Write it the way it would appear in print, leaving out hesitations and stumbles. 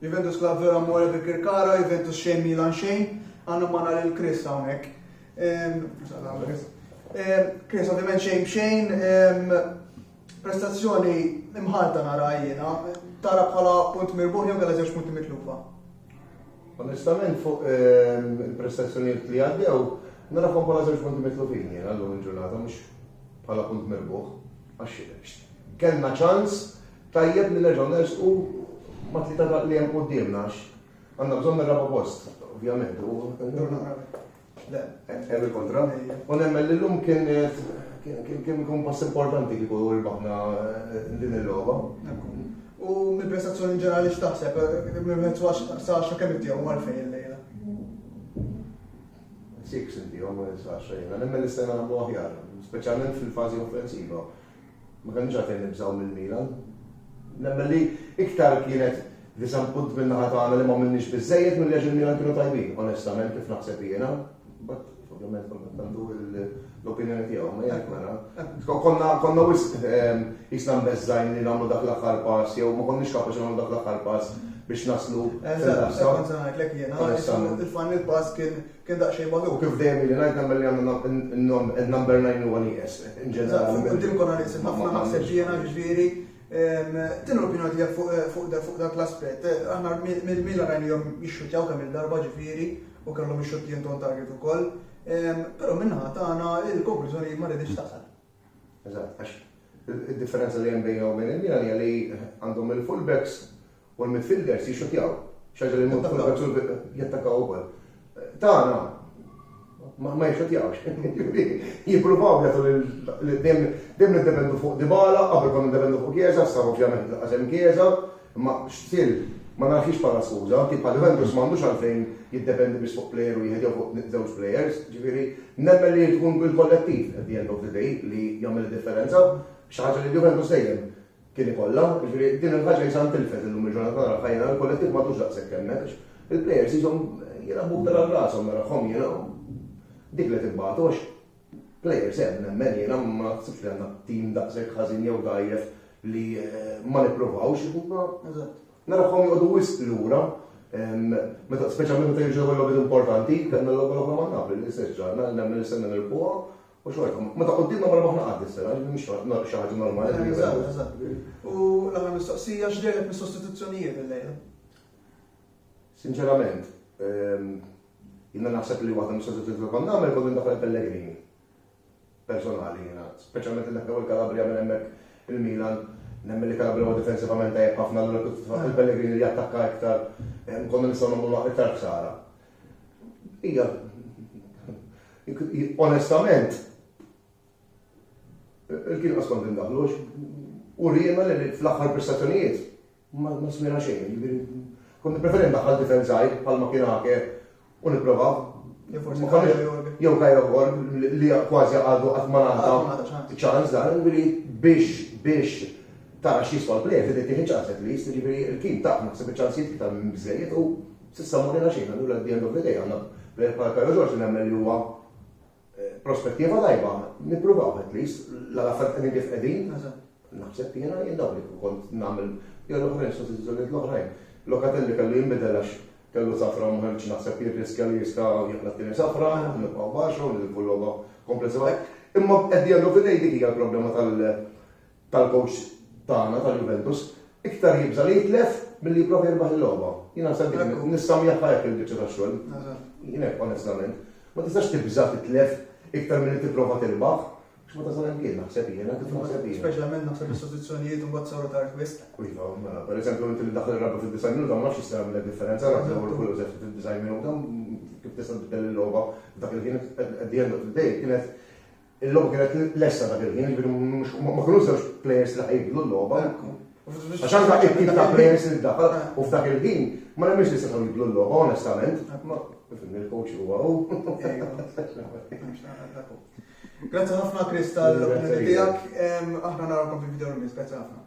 Juventus Club vera mora bil-Kirkara, Juventus xejn Milan xejn, għandna magħna lil Chris hawnhekk. Chris, ovvjament xejn b'xejn, prestazzjoni imħalta nara jiena, tara bħala punt mirbuħ jew kellha żewġ punti mitlufa. Onestament fuq il-prestazzjonijiet li għaddew, narafhom bħala żewġ punti mitlufin jiena llum il-ġurnata mhux bħala punt mirbuħ. Għax kellna ċans tajjeb li nerġgħu nersqu ma tlieta li hemm qudiemna għax għandna bżonn nirraba post, ovvjament. Hemm il-kontra. U nemmen li llum kien pass importanti li kunu rbaħna din il-logħba. U mill-prestazzjoni ġenerali x'taħseb, sa kemm ittieħu għalfejn il-lejla? 6 intihom ma nistax xejn. Nemmen li stajna nagħmlu aħjar, speċjalment fil-fażi offensiva. Ma kienx għalfejn nibżgħu mill-Milan. Nemmen li iktar kienet disam punt min-naħa tagħna li ma minniex biżżejjed milli għax il-Milan kienu tajbin, onestament kif naħseb jiena. Ovvjament kontantu l-opinjoni tiegħu ma jgħid mara. Konna wisq jisna mbeżżajn li nagħmlu dak l-aħħar pass jew ma konniex kapaċi nagħmlu dak l-aħħar pass biex naslu il-fan il-pass kien daqsxejn magħluq. Kif dejjem li ngħid nagħmel li għandna n-number 9 huwa nieqes inġenerali. Intim konna nisim ħafna naħseb jiena ġifieri. Tin l-opinjoni tiegħek fuq dak l-aspett. Aħna mill-Milan rajnihom jixxutjaw kemm il-darba ġifieri u kellhom ixxuttjien ton target ukoll. Però minnaħa tagħna il-konklużjoni ma rridx tasal. Eżatt, għax id-differenza li hemm bejn il Milan hija li għandhom il-fullbacks u l-midfielders jixxuttjaw. Xaġa li l-fullbacks jattakkaw ukoll. Tagħna ma jixxuttjawx. Jippruvaw jagħtu dejjem niddependu fuq Dybala, qabel konna niddependu fuq Chiesa, sa ovvjament laqasem Chiesa, ma x'til ma nafx bħala skuża, kif bħal Juventus m'għandux għalfejn jiddependi biss fuq plejer u jieħed fuq żewġ plejers, ġifieri nemmen li tkun bil-kollettiv at the end of the day li jagħmel differenza, xi ħaġa li Juventus dejjem kien ikollha, ġifieri din il-ħaġa jisa ntilfet illum il-ġurnata nara ħajna l-kollettiv m'għadux daqshekk hemmhekk, il-plejers ishom jilagħbu b'dar rashom narahom jiena dik li tibbagħtu għax plejers hemm nemmen jiena ma naħsibx li għandna tim daqshekk ħażin jew dajjef li ma nippruvawx narahom jgħodu wisq lura, speċjalment meta jiġu l-logħbiet importanti, kellna l-logħba ma' Napoli li s-seġġarna, nemmen li senna nilquha u xorta. Meta qudiemna mara maħna qatt is-sena, mhix xi ħaġa normali. U l-aħħar mistoqsija x'dejjek mis-sostituzzjonijiet illejla? Sinċerament, jiena naħseb li waħda mis-sostituzzjonijiet konna nagħmel kont indaħħal Pellegrini. Personali jiena, speċjalment il-ewwel Calabria minn hemmhekk il-Milan. Nemmen li Calabria huwa difensivament tajjeb ħafna il-Pellegrini li attakka iktar, konna nistgħu nagħmlu iktar ħsara. Hija onestament il-kien qas kont indaħlux u riema li fl-aħħar prestazzjonijiet ma smira xejn. Kont nippreferi ndaħħal difensaj bħalma kien ħake u nipprovaw. Jew Kajro Gol li kważi għadu qatt ma ngħata ċans dan biex tara x'jiswa l-plejer trid tieħi ċans at least, jiġifieri il-kien taq naħseb iċ-ċansijiet iktar minn biżżejjed u s'issa morina xejn għandu at the end of the day għandna plejer bħala Kajro Ġorġ nemmen li huwa prospettiva tajba, nippruvaw at least l-affarijiet qegħdin kif qegħdin. Naħseb jiena jien dawk li kont nagħmel jew l-oħrajn sostituzzjonijiet l-oħrajn. Locatelli kellu jinbidel għax kellu safra m'ħelx naħseb jirriskja li jista' jaqla t-tieni safra, nibqgħu baxu, nilqu l-logħba komplessiva. Imma at the end of the day dik hija l-problema tal-coach tagħna tal-Juventus, iktar jibża li jitlef milli jipprova jirbaħ il-logħba. Jien naħseb nissamjaħħa hekk il-biċċa tax-xogħol. Jien hekk onestament. Ma tistax tibża titlef iktar milli tipprova tirbaħ, x'ma tasal hemm kien naħseb jiena kif naħseb jiena. Speċjalment naħseb is-sostituzzjonijiet u mbagħad saru ta' request. Iva, pereżempju inti li daħħal ir-rabba fid-design minuta ma nafx jista' jagħmel differenza naħseb kullu żef fid-design minuta kif tista' tibdel il-logħba dak li kienet at the end of the day kienet il-logħba kienet lesta dak il-ħin, ma kienux żewġ plejers li ħajbdlu l-logħba. Għax anke it-tip ta' plejers li ddaħħal u f'dak il-ħin ma nemmix li setgħu jibdlu l-logħba onestament. Il-coach huwa Grazzi ħafna Chris tal-opinjoni tiegħek, aħna narawkom fil-video l-miss, grazzi ħafna.